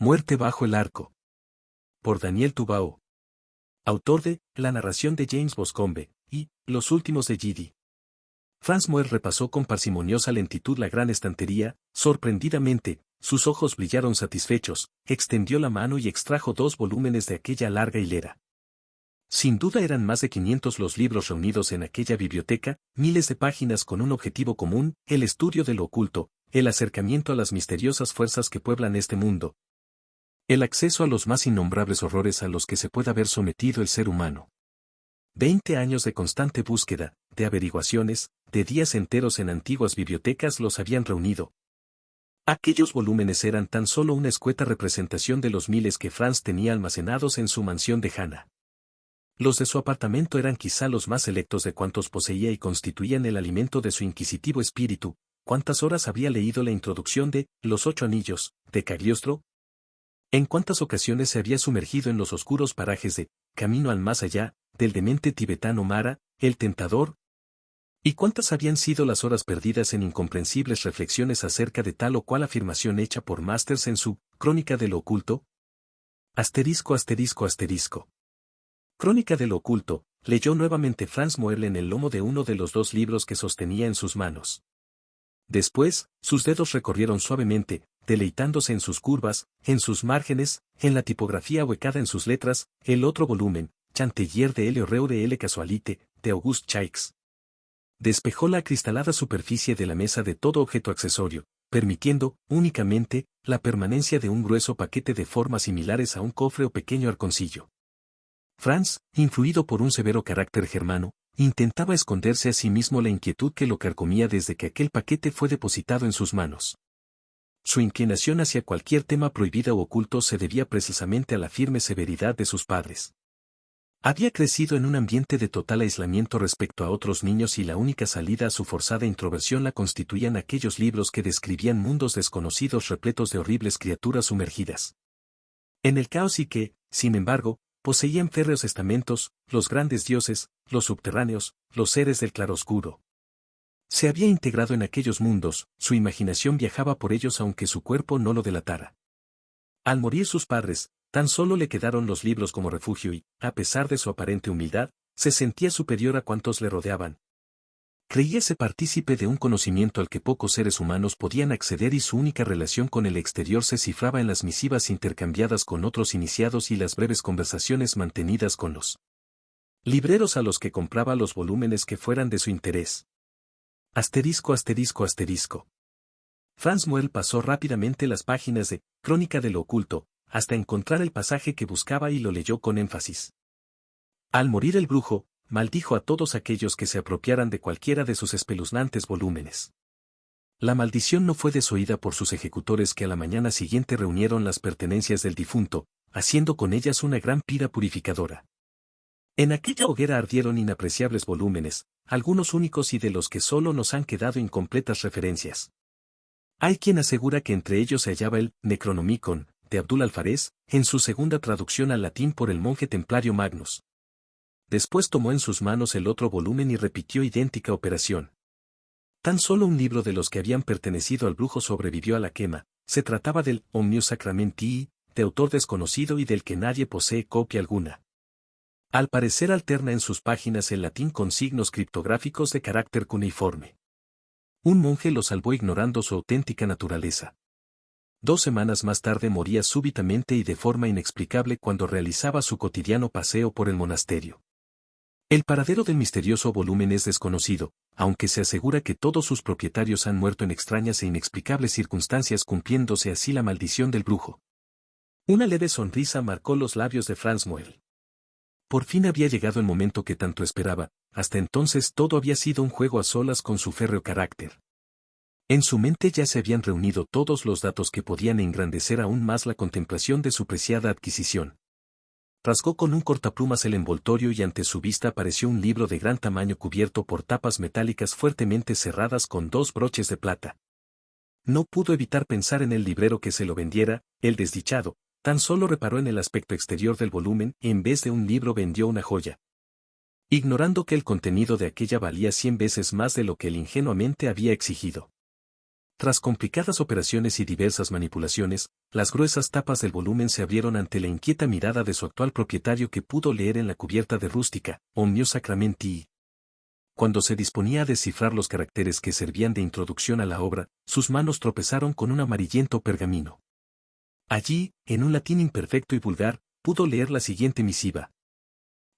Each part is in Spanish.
Muerte bajo el arco. Por Daniel Tubao. Autor de La narración de James Boscombe y Los últimos de Gidi. Franz Moer repasó con parsimoniosa lentitud la gran estantería, sorprendidamente, sus ojos brillaron satisfechos, extendió la mano y extrajo 2 volúmenes de aquella larga hilera. Sin duda eran más de 500 los libros reunidos en aquella biblioteca, miles de páginas con un objetivo común, el estudio de lo oculto, el acercamiento a las misteriosas fuerzas que pueblan este mundo, el acceso a los más innombrables horrores a los que se pueda haber sometido el ser humano. 20 años de constante búsqueda, de averiguaciones, de días enteros en antiguas bibliotecas los habían reunido. Aquellos volúmenes eran tan solo una escueta representación de los miles que Franz tenía almacenados en su mansión de Hanna. Los de su apartamento eran quizá los más selectos de cuantos poseía y constituían el alimento de su inquisitivo espíritu. ¿Cuántas horas había leído la introducción de Los 8 anillos, de Cagliostro? ¿En cuántas ocasiones se había sumergido en los oscuros parajes de Camino al más allá, del demente tibetano Mara, el tentador? ¿Y cuántas habían sido las horas perdidas en incomprensibles reflexiones acerca de tal o cual afirmación hecha por Masters en su Crónica de lo oculto? Asterisco asterisco asterisco. Crónica de lo oculto, leyó nuevamente Franz Moer en el lomo de uno de los 2 libros que sostenía en sus manos. Después, sus dedos recorrieron suavemente, deleitándose en sus curvas, en sus márgenes, en la tipografía huecada en sus letras, el otro volumen, Chantellier de L. Horreur de L. Casualite, de Auguste Chaix. Despejó la acristalada superficie de la mesa de todo objeto accesorio, permitiendo, únicamente, la permanencia de un grueso paquete de formas similares a un cofre o pequeño arconcillo. Franz, influido por un severo carácter germano, intentaba esconderse a sí mismo la inquietud que lo carcomía desde que aquel paquete fue depositado en sus manos. Su inclinación hacia cualquier tema prohibido o oculto se debía precisamente a la firme severidad de sus padres. Había crecido en un ambiente de total aislamiento respecto a otros niños y la única salida a su forzada introversión la constituían aquellos libros que describían mundos desconocidos repletos de horribles criaturas sumergidas en el caos y que, sin embargo, poseían férreos estamentos, los grandes dioses, los subterráneos, los seres del claroscuro. Se había integrado en aquellos mundos, su imaginación viajaba por ellos aunque su cuerpo no lo delatara. Al morir sus padres, tan solo le quedaron los libros como refugio y, a pesar de su aparente humildad, se sentía superior a cuantos le rodeaban. Creíase partícipe de un conocimiento al que pocos seres humanos podían acceder y su única relación con el exterior se cifraba en las misivas intercambiadas con otros iniciados y las breves conversaciones mantenidas con los libreros a los que compraba los volúmenes que fueran de su interés. Asterisco asterisco asterisco. Franz Moer pasó rápidamente las páginas de Crónica de lo oculto, hasta encontrar el pasaje que buscaba y lo leyó con énfasis. Al morir el brujo, maldijo a todos aquellos que se apropiaran de cualquiera de sus espeluznantes volúmenes. La maldición no fue desoída por sus ejecutores que a la mañana siguiente reunieron las pertenencias del difunto, haciendo con ellas una gran pira purificadora. En aquella hoguera ardieron inapreciables volúmenes, algunos únicos y de los que solo nos han quedado incompletas referencias. Hay quien asegura que entre ellos se hallaba el Necronomicon, de Abdul Alfarés, en su segunda traducción al latín por el monje templario Magnus. Después tomó en sus manos el otro volumen y repitió idéntica operación. Tan solo un libro de los que habían pertenecido al brujo sobrevivió a la quema, se trataba del Omnius Sacramentii, de autor desconocido y del que nadie posee copia alguna. Al parecer alterna en sus páginas el latín con signos criptográficos de carácter cuneiforme. Un monje lo salvó ignorando su auténtica naturaleza. 2 semanas más tarde moría súbitamente y de forma inexplicable cuando realizaba su cotidiano paseo por el monasterio. El paradero del misterioso volumen es desconocido, aunque se asegura que todos sus propietarios han muerto en extrañas e inexplicables circunstancias cumpliéndose así la maldición del brujo. Una leve sonrisa marcó los labios de Franz Moer. Por fin había llegado el momento que tanto esperaba, hasta entonces todo había sido un juego a solas con su férreo carácter. En su mente ya se habían reunido todos los datos que podían engrandecer aún más la contemplación de su preciada adquisición. Rasgó con un cortaplumas el envoltorio y ante su vista apareció un libro de gran tamaño cubierto por tapas metálicas fuertemente cerradas con 2 broches de plata. No pudo evitar pensar en el librero que se lo vendiera, el desdichado, tan solo reparó en el aspecto exterior del volumen y en vez de un libro vendió una joya. Ignorando que el contenido de aquella valía 100 veces más de lo que él ingenuamente había exigido. Tras complicadas operaciones y diversas manipulaciones, las gruesas tapas del volumen se abrieron ante la inquieta mirada de su actual propietario que pudo leer en la cubierta de rústica, Omnium Sacramenti. Cuando se disponía a descifrar los caracteres que servían de introducción a la obra, sus manos tropezaron con un amarillento pergamino. Allí, en un latín imperfecto y vulgar, pudo leer la siguiente misiva.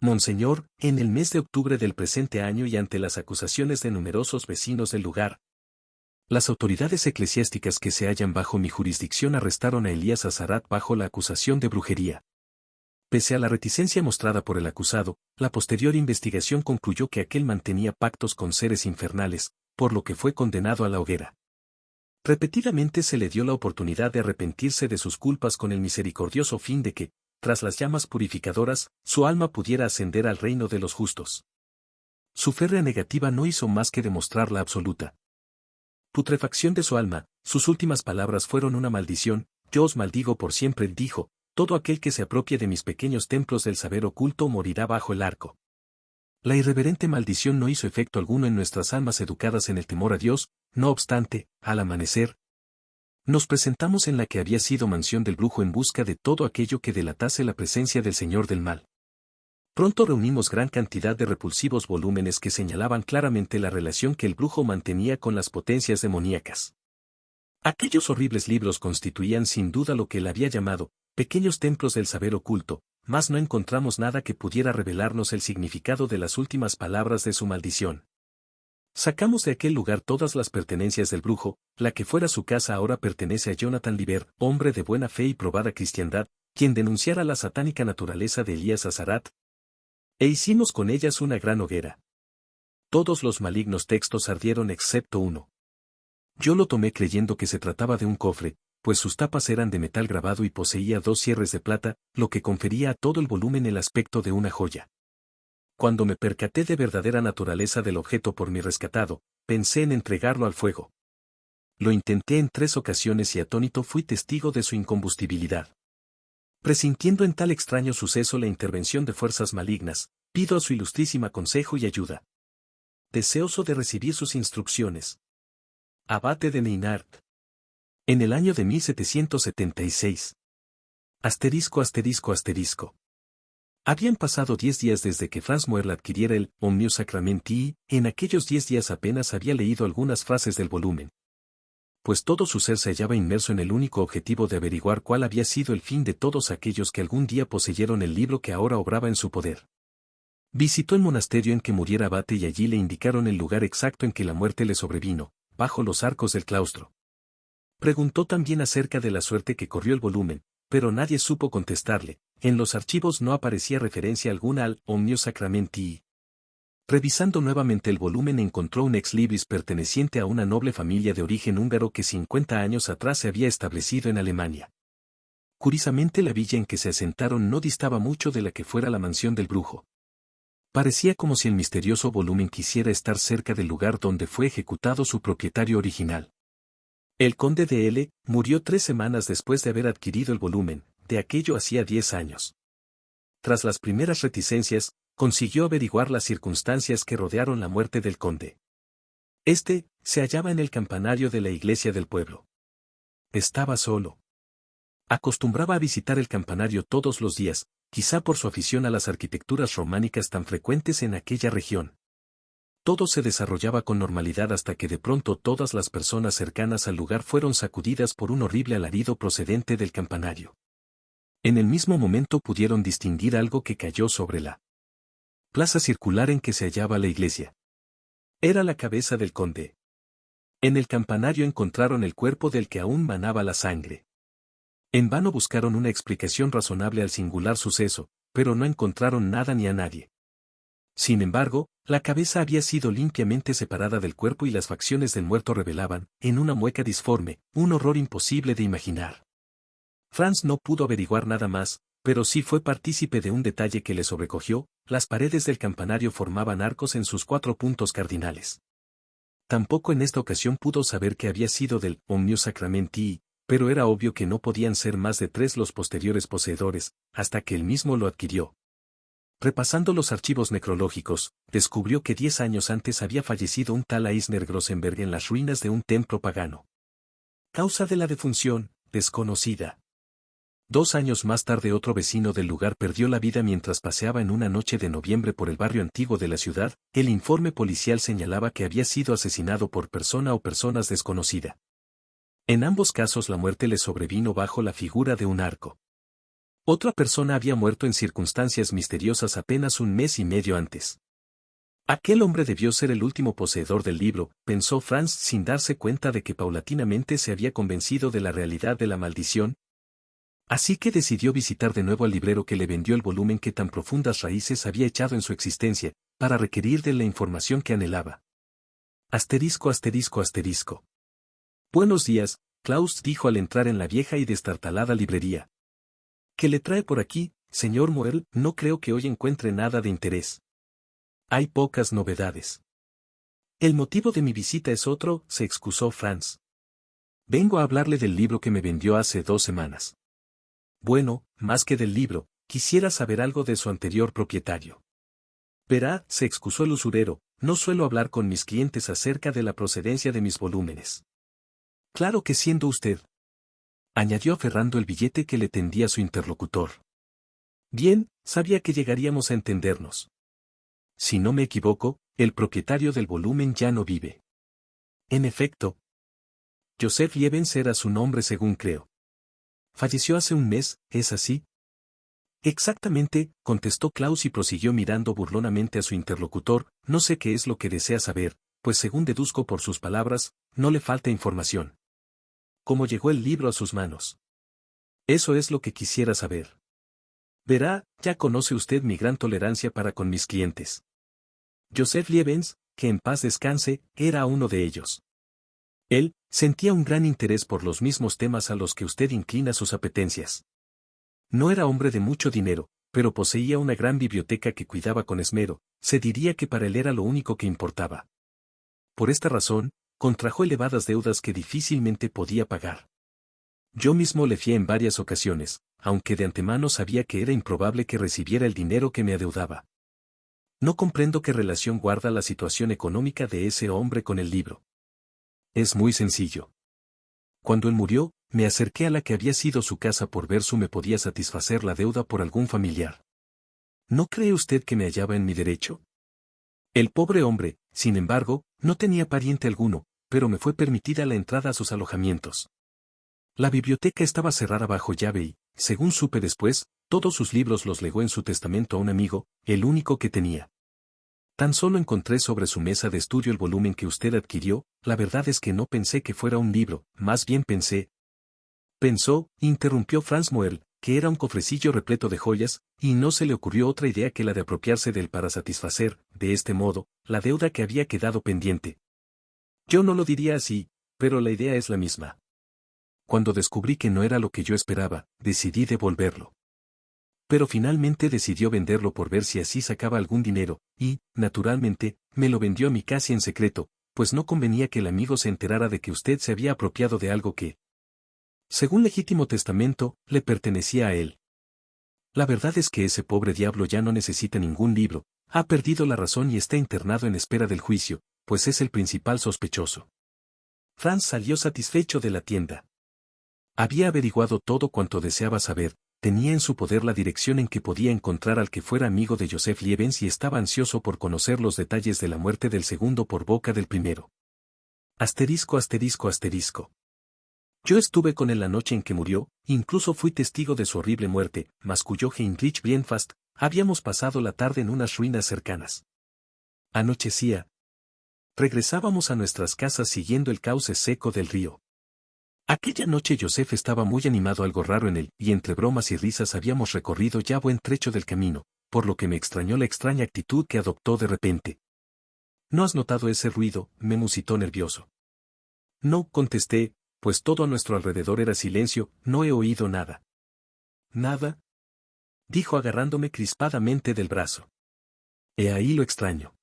Monseñor, en el mes de octubre del presente año y ante las acusaciones de numerosos vecinos del lugar, las autoridades eclesiásticas que se hallan bajo mi jurisdicción arrestaron a Elías Azarat bajo la acusación de brujería. Pese a la reticencia mostrada por el acusado, la posterior investigación concluyó que aquel mantenía pactos con seres infernales, por lo que fue condenado a la hoguera. Repetidamente se le dio la oportunidad de arrepentirse de sus culpas con el misericordioso fin de que, tras las llamas purificadoras, su alma pudiera ascender al reino de los justos. Su férrea negativa no hizo más que demostrar la absoluta putrefacción de su alma. Sus últimas palabras fueron una maldición: yo os maldigo por siempre, dijo, todo aquel que se apropie de mis pequeños templos del saber oculto morirá bajo el arco. La irreverente maldición no hizo efecto alguno en nuestras almas educadas en el temor a Dios. No obstante, al amanecer, nos presentamos en la que había sido mansión del brujo en busca de todo aquello que delatase la presencia del Señor del Mal. Pronto reunimos gran cantidad de repulsivos volúmenes que señalaban claramente la relación que el brujo mantenía con las potencias demoníacas. Aquellos horribles libros constituían sin duda lo que él había llamado pequeños templos del saber oculto, mas no encontramos nada que pudiera revelarnos el significado de las últimas palabras de su maldición. Sacamos de aquel lugar todas las pertenencias del brujo. La que fuera su casa ahora pertenece a Jonathan Liber, hombre de buena fe y probada cristiandad, quien denunciara la satánica naturaleza de Elías Azarat, e hicimos con ellas una gran hoguera. Todos los malignos textos ardieron excepto uno. Yo lo tomé creyendo que se trataba de un cofre, pues sus tapas eran de metal grabado y poseía 2 cierres de plata, lo que confería a todo el volumen el aspecto de una joya. Cuando me percaté de verdadera naturaleza del objeto por mí rescatado, pensé en entregarlo al fuego. Lo intenté en 3 ocasiones y atónito fui testigo de su incombustibilidad. Presintiendo en tal extraño suceso la intervención de fuerzas malignas, pido a su ilustrísima consejo y ayuda. Deseoso de recibir sus instrucciones. Abate de Maynard. En el año de 1776. Asterisco asterisco asterisco. Habían pasado 10 días desde que Franz Muehrle adquiriera el Omnium Sacramenti y, en aquellos 10 días apenas había leído algunas frases del volumen. Pues todo su ser se hallaba inmerso en el único objetivo de averiguar cuál había sido el fin de todos aquellos que algún día poseyeron el libro que ahora obraba en su poder. Visitó el monasterio en que muriera abate y allí le indicaron el lugar exacto en que la muerte le sobrevino, bajo los arcos del claustro. Preguntó también acerca de la suerte que corrió el volumen, pero nadie supo contestarle. En los archivos no aparecía referencia alguna al Omnium Sacramenti. Revisando nuevamente el volumen encontró un ex libris perteneciente a una noble familia de origen húngaro que 50 años atrás se había establecido en Alemania. Curiosamente la villa en que se asentaron no distaba mucho de la que fuera la mansión del brujo. Parecía como si el misterioso volumen quisiera estar cerca del lugar donde fue ejecutado su propietario original. El conde de L. murió 3 semanas después de haber adquirido el volumen, de aquello hacía 10 años. Tras las primeras reticencias, consiguió averiguar las circunstancias que rodearon la muerte del conde. Este, se hallaba en el campanario de la iglesia del pueblo. Estaba solo. Acostumbraba a visitar el campanario todos los días, quizá por su afición a las arquitecturas románicas tan frecuentes en aquella región. Todo se desarrollaba con normalidad hasta que de pronto todas las personas cercanas al lugar fueron sacudidas por un horrible alarido procedente del campanario. En el mismo momento pudieron distinguir algo que cayó sobre la plaza circular en que se hallaba la iglesia. Era la cabeza del conde. En el campanario encontraron el cuerpo del que aún manaba la sangre. En vano buscaron una explicación razonable al singular suceso, pero no encontraron nada ni a nadie. Sin embargo, la cabeza había sido limpiamente separada del cuerpo y las facciones del muerto revelaban, en una mueca disforme, un horror imposible de imaginar. Franz no pudo averiguar nada más, pero sí fue partícipe de un detalle que le sobrecogió: las paredes del campanario formaban arcos en sus 4 puntos cardinales. Tampoco en esta ocasión pudo saber que había sido del Omnium Sacramenti, pero era obvio que no podían ser más de 3 los posteriores poseedores, hasta que él mismo lo adquirió. Repasando los archivos necrológicos, descubrió que 10 años antes había fallecido un tal Eisner Grossenberg en las ruinas de un templo pagano. Causa de la defunción, desconocida. 2 años más tarde otro vecino del lugar perdió la vida mientras paseaba en una noche de noviembre por el barrio antiguo de la ciudad. El informe policial señalaba que había sido asesinado por persona o personas desconocida. En ambos casos la muerte le sobrevino bajo la figura de un arco. Otra persona había muerto en circunstancias misteriosas apenas un mes y medio antes. Aquel hombre debió ser el último poseedor del libro, pensó Franz sin darse cuenta de que paulatinamente se había convencido de la realidad de la maldición. Así que decidió visitar de nuevo al librero que le vendió el volumen que tan profundas raíces había echado en su existencia, para requerir de la información que anhelaba. Asterisco asterisco asterisco. Buenos días, Klaus dijo al entrar en la vieja y destartalada librería. ¿Qué le trae por aquí, señor Moel? No creo que hoy encuentre nada de interés. Hay pocas novedades. El motivo de mi visita es otro, se excusó Franz. Vengo a hablarle del libro que me vendió hace 2 semanas. Bueno, más que del libro, quisiera saber algo de su anterior propietario. Verá, se excusó el usurero, no suelo hablar con mis clientes acerca de la procedencia de mis volúmenes. Claro que siendo usted, añadió aferrando el billete que le tendía su interlocutor. Bien, sabía que llegaríamos a entendernos. Si no me equivoco, el propietario del volumen ya no vive. En efecto, Joseph Liebens era su nombre según creo. Falleció hace un mes, ¿es así? Exactamente, contestó Klaus y prosiguió mirando burlonamente a su interlocutor. No sé qué es lo que desea saber, pues según deduzco por sus palabras, no le falta información. ¿Cómo llegó el libro a sus manos? Eso es lo que quisiera saber. Verá, ya conoce usted mi gran tolerancia para con mis clientes. Joseph Liebens, que en paz descanse, era uno de ellos. Él sentía un gran interés por los mismos temas a los que usted inclina sus apetencias. No era hombre de mucho dinero, pero poseía una gran biblioteca que cuidaba con esmero, se diría que para él era lo único que importaba. Por esta razón, contrajo elevadas deudas que difícilmente podía pagar. Yo mismo le fié en varias ocasiones, aunque de antemano sabía que era improbable que recibiera el dinero que me adeudaba. No comprendo qué relación guarda la situación económica de ese hombre con el libro. Es muy sencillo. Cuando él murió, me acerqué a la que había sido su casa por ver si me podía satisfacer la deuda por algún familiar. ¿No cree usted que me hallaba en mi derecho? El pobre hombre, sin embargo, no tenía pariente alguno, pero me fue permitida la entrada a sus alojamientos. La biblioteca estaba cerrada bajo llave y, según supe después, todos sus libros los legó en su testamento a un amigo, el único que tenía. Tan solo encontré sobre su mesa de estudio el volumen que usted adquirió. La verdad es que no pensé que fuera un libro, más bien pensó, interrumpió Franz Moel, que era un cofrecillo repleto de joyas, y no se le ocurrió otra idea que la de apropiarse de él para satisfacer, de este modo, la deuda que había quedado pendiente. Yo no lo diría así, pero la idea es la misma. Cuando descubrí que no era lo que yo esperaba, decidí devolverlo. Pero finalmente decidió venderlo por ver si así sacaba algún dinero, y, naturalmente, me lo vendió a mí casi en secreto, pues no convenía que el amigo se enterara de que usted se había apropiado de algo que, según legítimo testamento, le pertenecía a él. La verdad es que ese pobre diablo ya no necesita ningún libro, ha perdido la razón y está internado en espera del juicio, pues es el principal sospechoso. Franz salió satisfecho de la tienda. Había averiguado todo cuanto deseaba saber. Tenía en su poder la dirección en que podía encontrar al que fuera amigo de Joseph Liebens y estaba ansioso por conocer los detalles de la muerte del segundo por boca del primero. Asterisco asterisco asterisco. Yo estuve con él la noche en que murió, incluso fui testigo de su horrible muerte, masculló Heinrich Brienfast. Habíamos pasado la tarde en unas ruinas cercanas. Anochecía. Regresábamos a nuestras casas siguiendo el cauce seco del río. Aquella noche Joseph estaba muy animado, algo raro en él, y entre bromas y risas habíamos recorrido ya buen trecho del camino, por lo que me extrañó la extraña actitud que adoptó de repente. ¿No has notado ese ruido?, me musitó nervioso. No, contesté, pues todo a nuestro alrededor era silencio, no he oído nada. ¿Nada?, dijo agarrándome crispadamente del brazo. He ahí lo extraño.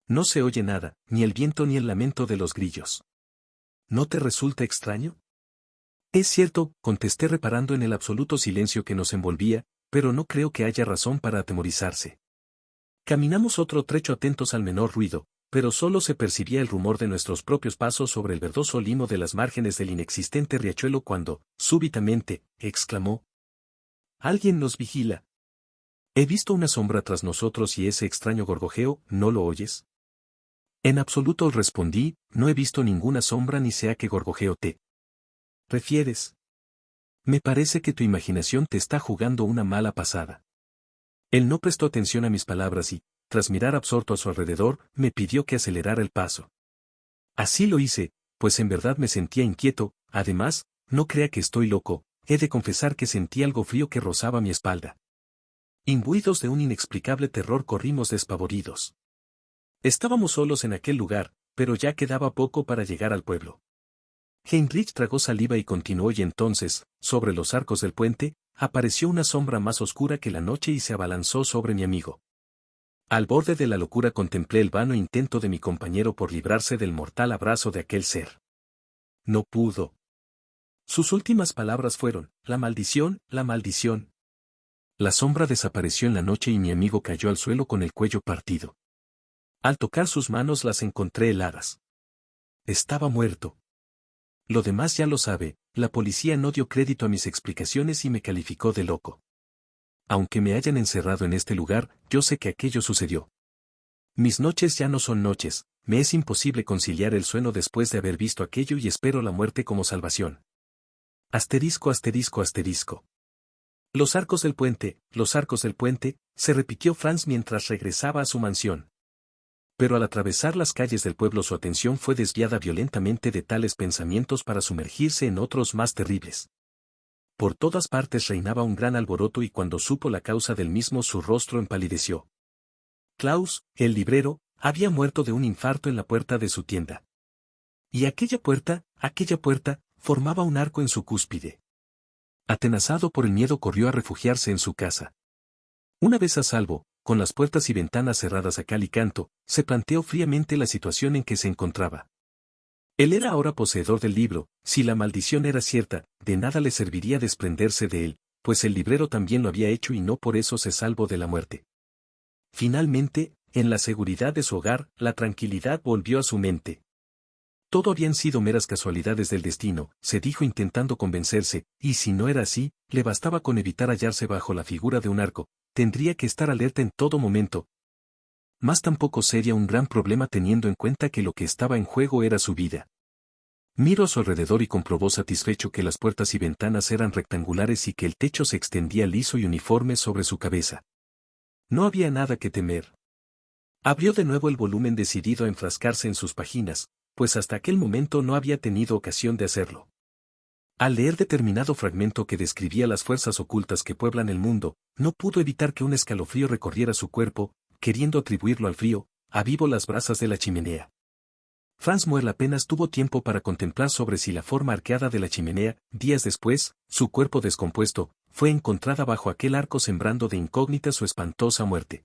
No se oye nada, ni el viento ni el lamento de los grillos. ¿No te resulta extraño? Es cierto, contesté reparando en el absoluto silencio que nos envolvía, pero no creo que haya razón para atemorizarse. Caminamos otro trecho atentos al menor ruido, pero solo se percibía el rumor de nuestros propios pasos sobre el verdoso limo de las márgenes del inexistente riachuelo cuando, súbitamente, exclamó: «¡Alguien nos vigila! He visto una sombra tras nosotros y ese extraño gorgojeo, ¿no lo oyes?». En absoluto respondí: «No he visto ninguna sombra ni sé a qué gorgojeo te refieres. Me parece que tu imaginación te está jugando una mala pasada». Él no prestó atención a mis palabras y, tras mirar absorto a su alrededor, me pidió que acelerara el paso. Así lo hice, pues en verdad me sentía inquieto. Además, no crea que estoy loco, he de confesar que sentí algo frío que rozaba mi espalda. Imbuidos de un inexplicable terror corrimos despavoridos. Estábamos solos en aquel lugar, pero ya quedaba poco para llegar al pueblo. Heinrich tragó saliva y continuó, y entonces, sobre los arcos del puente, apareció una sombra más oscura que la noche y se abalanzó sobre mi amigo. Al borde de la locura contemplé el vano intento de mi compañero por librarse del mortal abrazo de aquel ser. No pudo. Sus últimas palabras fueron: «La maldición, la maldición». La sombra desapareció en la noche y mi amigo cayó al suelo con el cuello partido. Al tocar sus manos las encontré heladas. Estaba muerto. Lo demás ya lo sabe, la policía no dio crédito a mis explicaciones y me calificó de loco. Aunque me hayan encerrado en este lugar, yo sé que aquello sucedió. Mis noches ya no son noches, me es imposible conciliar el sueño después de haber visto aquello y espero la muerte como salvación. Asterisco, asterisco, asterisco. Los arcos del puente, se repitió Franz mientras regresaba a su mansión. Pero al atravesar las calles del pueblo su atención fue desviada violentamente de tales pensamientos para sumergirse en otros más terribles. Por todas partes reinaba un gran alboroto y cuando supo la causa del mismo su rostro empalideció. Klaus, el librero, había muerto de un infarto en la puerta de su tienda. Y aquella puerta, formaba un arco en su cúspide. Atenazado por el miedo corrió a refugiarse en su casa. Una vez a salvo, con las puertas y ventanas cerradas a cal y canto, se planteó fríamente la situación en que se encontraba. Él era ahora poseedor del libro, si la maldición era cierta, de nada le serviría desprenderse de él, pues el librero también lo había hecho y no por eso se salvó de la muerte. Finalmente, en la seguridad de su hogar, la tranquilidad volvió a su mente. Todo habían sido meras casualidades del destino, se dijo intentando convencerse, y si no era así, le bastaba con evitar hallarse bajo la figura de un arco, tendría que estar alerta en todo momento. Mas tampoco sería un gran problema teniendo en cuenta que lo que estaba en juego era su vida. Miró a su alrededor y comprobó satisfecho que las puertas y ventanas eran rectangulares y que el techo se extendía liso y uniforme sobre su cabeza. No había nada que temer. Abrió de nuevo el volumen decidido a enfrascarse en sus páginas, pues hasta aquel momento no había tenido ocasión de hacerlo. Al leer determinado fragmento que describía las fuerzas ocultas que pueblan el mundo, no pudo evitar que un escalofrío recorriera su cuerpo, queriendo atribuirlo al frío, avivó las brasas de la chimenea. Franz Muehl apenas tuvo tiempo para contemplar sobre sí la forma arqueada de la chimenea. Días después, su cuerpo descompuesto, fue encontrada bajo aquel arco sembrando de incógnita su espantosa muerte.